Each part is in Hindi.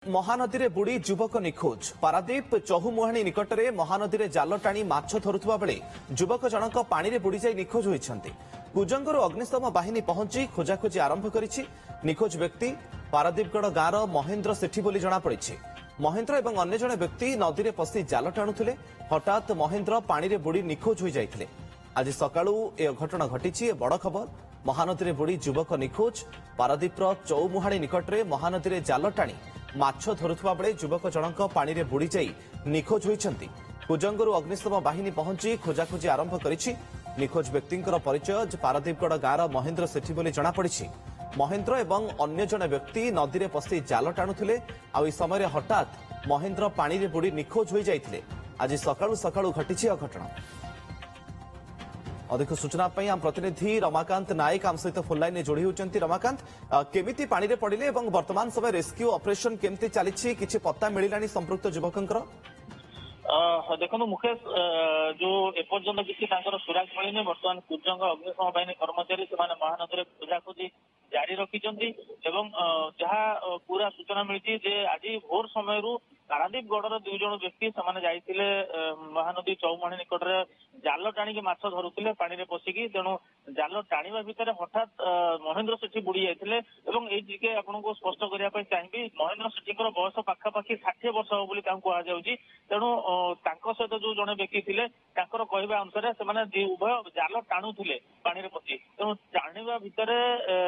महानदी रे बुड़ी युवक निखोज पारादीप चहुमुहाणी निकट में महानदी रे जाल टाणी माछ धरुवा बेले युवक जनक पानी रे बुड़ी जाई निखोज होइछन्ति। कुजंगरू अग्निशम बाहिनी पहुंची खोजाखोजी आरंभ करिछि। निखोज व्यक्ति पारादीपगढ़ गाँव महेन्द्र सेठी बोली जଣାपड़ी। महेन्द्र एवं अन्य जणे व्यक्ति नदी रे पशि जाल टाणुथिले। हठात महेन्द्र पानी रे बुड़ी निखोज होई जाइथिले। आज सकाळू ए घटना घटिछि। बड़ खबर, महानदी रे बुड़ी युवक निखोज। पारादीपर चौमुहाणी निकट में महानदी रे जाल टाणी माछ धरुवा बेले युवक जनक पानी रे बुड़ी जाई निखोज होइछन्ति। कुजंगरू अग्निशम बाहिनी पहुंची खोजाखोजी आरंभ करिछि। निखोज व्यक्तिंकर परिचय पारादीपगढ़ गाँव महेन्द्र सेठी बोली जଣାपड़ी। महेन्द्र एवं अन्य जणे व्यक्ति नदी रे पशि जाल टाणुथिले। आ ई समय हठात महेन्द्र पानी रे बुड़ी निखोज होई जाइथिले। आज सकाळू सकाळू घटिछि घटना। अधिक सूचना आम प्रतिनिधि रमाकांत नायक आम सहित फोन लाइन जोड़ी होती। रमाकांत, केमिति पानी रे पड़िले एवं वर्तमान समय रेस्क्यू ऑपरेशन केमती चली किछि पत्ता मिलिलानी संपृक्त युवकंकर? देखो मुकेश, जो एपर्यंत किसी सुराग मिलनी। बर्तमान कुजंग अग्निशम बाहिनी कर्मचारी से महानदी खोजाखोजी जारी रखिंट। जहाँ पूरा सूचना मिली आज भोर समय पारादीपगढ़ दुई जन व्यक्ति से महानदी चौमुहाणी निकट में जाल टाणी माछ धरुले पानी रे पशिकी। तेणु जाल टाणीवा भितर हठात महेन्द्र सेठी बुड़ी जाते। ये आपको स्पष्ट करने चाहिए, महेन्द्र सेठी बयस पाखापाखि 60 वर्ष हो कहुच्छी। तेणु सहित जो जड़े व्यक्ति थे कहवा अनुसार से उभय जाल टाणुले पानी रे पशि। तेणु टाणीवा भितर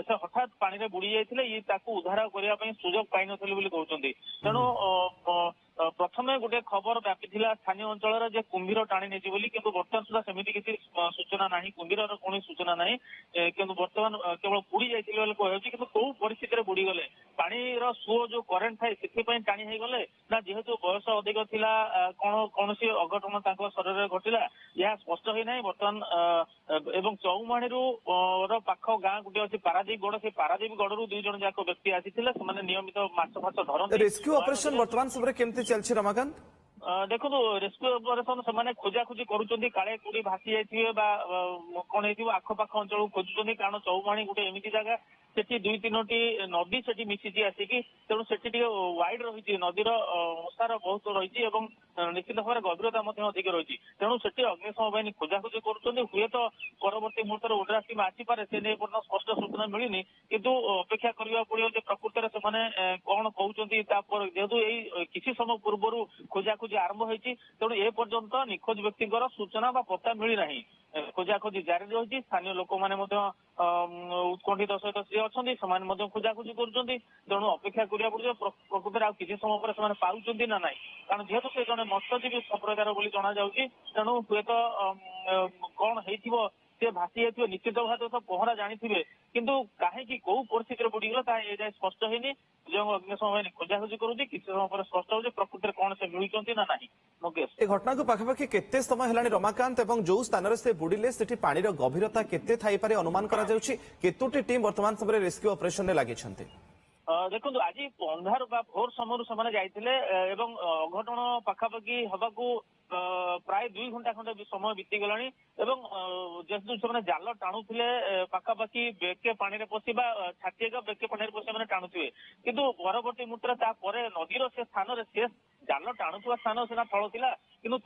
से हठात पानी रे बुड़ी जाते। ये उद्धार करने सुजोग पाई नथिले कहते। तेणु प्रथमे गोटे खबर व्यापी स्थानीय अंचल कुंभीर टाणी नहीं बोली, किंतु बर्तमान सुधा सेमिति किसी सूचना ना, कुंभीर कौन सूचना ना। किंतु बर्तमान केवल बुड़ी जाते किंतु कौ परिस्थिति में बुड़ी गले पानी सुओ जो करेन्ट थाए से टाणी हो गले ना जेहेतु बयस अधिक थिला कौन अघटन शरीर में घटला यह स्पष्ट होना। बर्तमान एवं चौमुहाणी पाख गाँ गोटे अच्छी पारादीपगढ़, से पारादीपगढ़ दुई जन जाक व्यक्ति आसी नियमित माछ फाछ धरते। रेस्क्यू ऑपरेशन वर्तमान समय केमती चलछि रमाकांत? देखो रेस्क्यू ऑपरेशन से खोजाखोजी करुँच काले कोड़ी भासी जाइए कौन हो आखपाख अंचल खोजुंट। कारण चौमुहाणी गोटे एमती जगह सेठी दुई तीनोटी नदी सेठी मिशिची आसिकी। तेणु सेठी वाइड रही नदीर ओसार बहुत रही निश्चित भाव में गभीरता अधिक रही। तेणु सेठी अग्निशम बाहिनी खोजाखोजी करुँच। हुए तो परवर्ती मुहूर्त ओड्राफ टीम आसीपे से नहीं स्पष्ट सूचना मिलनी, किंतु अपेक्षा करने पड़ो प्रकृत में कौन कहते। जेहेतु यही किसी समय पूर्व खोजाखोजी आरंभ होती, तेणु ए पर्यंत निखोज व्यक्ति सूचना बा पत्ता मिली ना। खोजाखोजी जारी रही। स्थानीय लोक मैंने उत्कंठित सहित सी अच्छा खोजाखोजी करुँच। तेणु अपेक्षा करा पड़ो प्रकृत में किसी समय पर पाँच ना ना। कारण जेहेतु से जड़े मत्स्यजीवी संप्रदायर बोली जना जाऊँगी। तेणु हुए तो कौन हो भासी जाइए निश्चित भाव तो पहरा जानी थे, किंतु कहीं कौ परिस्थिति बुड़ीगला जाए स्पष्ट होनी। अग्निशम बाहिनी खोजाखोजी करुँच। किसी समय पर स्पष्ट हो प्रकृत में कौन से मिलुंट ना ना। मुकेश, ए घटना को पाखापाखि केते समय हेलानी रमाकांत एवं जो स्थान से बुड़िले सेठी पानी गभीरता केते थाई पारे अनुमान करा जाउछि? केतोटी टीम वर्तमान समय रेस्क्यू ऑपरेशन में लागि छन्ते? देखो आज अंधार भोर समय से अघटन पाखापाखि हवाकू प्राय 2 घंटा खंडे समय बीती गला। जेहेतु से जाल टाणुले पाखापाखि बेके पानी रे पशि छाती बेके पानी रे पशि टाणुवे, किंतु परवर्ती मुहूर्त नदीर से स्थान शेष जाल टाणुवा स्थान सीना थल था, किंतु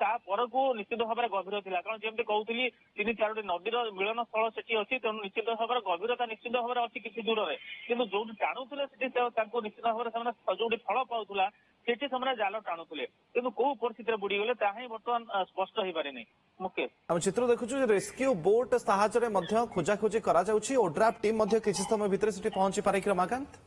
को निश्चित भाव में गभीर था। कारण जमी कहती 3-4 नदीर मिलन स्थल से अच्छी। तेणु निश्चित भाव में गभीरता निश्चित भाव में अच्छी किसी दूर में, किंतु जो टाणुले निश्चित भाव में जो फल पाला सेठी से जाल टाणुले, किंतु कौ परिस्थिति में बुड़ीगले ताही बर्तमान स्पष्ट हो पारे। मुकेश, हम चित्र देखु रेस्क्यू बोट साहाय्य खोजाखोजी करा जाउछि। ओड्राफ टीम किसी समय भितर सेठी पहुंची पारे कि रमाकांत?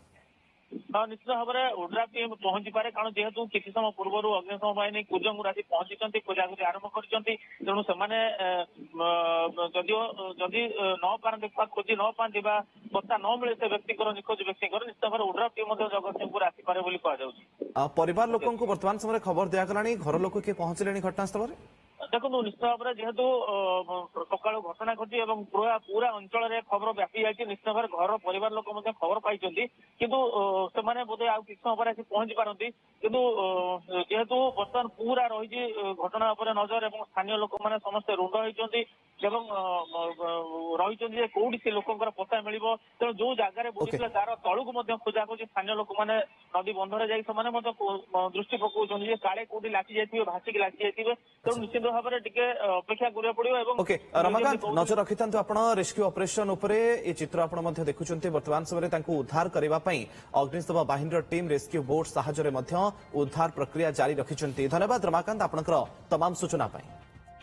निश्चित भाव में ओड्राफ टीम पहुंची पारे। कारण जेहेतु किसी समय पूर्व अग्निशम बाहिनी कुजंगुर आसी पहुंची खोजाखोजी आरंभ कर। तेणु से जदि न पारती खोजी न पाती पत्ता न मिले से व्यक्ति निखोज व्यक्ति निश्चित भाव ओड्राफ टीम जगतसिंहपुर आसीपे बोली कहुच्छी। परिवार लोक वर्तमान समय खबर दिगला? घर लोक किए पहुंचले घटनास्थल? ଦେଖନ୍ତୁ ନିଶ୍ଚିତ ଭାବରେ ଯେହେତୁ ସକାଳୁ ଘଟଣା ଘଟି ଏବଂ ପୁରା ଅଞ୍ଚଳରେ ଖବର ବ୍ୟାପି ଯାଇଛି, ନିଶ୍ଚିତ ଭାବରେ ଘର ପରିବାର ଲୋକ ମଧ୍ୟ ଖବର ପାଇଛନ୍ତି, କିନ୍ତୁ ସେମାନେ ବୋଧେ ଆଉ କିଛି ସମୟ ପରେ ଆସି ପହଞ୍ଚି ପାରନ୍ତି। କିନ୍ତୁ ଯେହେତୁ ବର୍ତ୍ତମାନ ପୁରା ରହିଛି ଘଟଣା ଉପରେ ନଜର ଏବଂ ସ୍ଥାନୀୟ ଲୋକମାନେ ସମସ୍ତେ ରୁଣ୍ଡ ହେଇଛନ୍ତି ଏବଂ ରହିଛନ୍ତି ଯେ କୋଉଠି ସେ ଲୋକଙ୍କର ପତା ମିଳିବ। ତେଣୁ ଯୋଉ ଜାଗାରେ ବୁଡିଥିଲେ ତାର ତଳକୁ ମଧ୍ୟ ଖୋଜାଖୋଜି ସ୍ଥାନୀୟ ଲୋକମାନେ ନଦୀ ବନ୍ଧରେ ଯାଇ ସେମାନେ ମଧ୍ୟ ଦୃଷ୍ଟି ପକାଉଛନ୍ତି ଯେ କାଳେ କୋଉଠି ଲାଖି ଯାଇଥିବେ, ଭାସିକି ଲାଖି ଯାଇଥିବେ। ତେଣୁ ନିଶ୍ଚିତ ଭାବରେ ଟିକେ ଅପେକ୍ଷା କରିବାକୁ ପଡିବ। ଏବଂ ଓକେ ରମାକାନ୍ତ ନଜର ରଖିଥାନ୍ତୁ ଆପଣ ରେସ୍କ୍ୟୁ ଅପରେସନ ଉପରେ। ଏ ଚିତ୍ର ଆପଣ ମଧ୍ୟ ଦେଖୁଛନ୍ତି। ବର୍ତ୍ତମାନ ସମୟରେ ତାଙ୍କୁ ଉଦ୍ଧାର କରିବା ପାଇଁ ଅଗ୍ନିଶମ ବାହିନୀର ଟିମ୍ ରେସ୍କ୍ୟୁ ବୋଟ୍ ସାହାଯ୍ୟରେ ମଧ୍ୟ ଉଦ୍ଧାର ପ୍ରକ୍ରିୟା ଜାରି ରଖିଛନ୍ତି। ଧନ୍ୟବାଦ ରମାକାନ୍ତ ଆପଣଙ୍କର ତମାମ ସୂଚନା ପାଇଁ।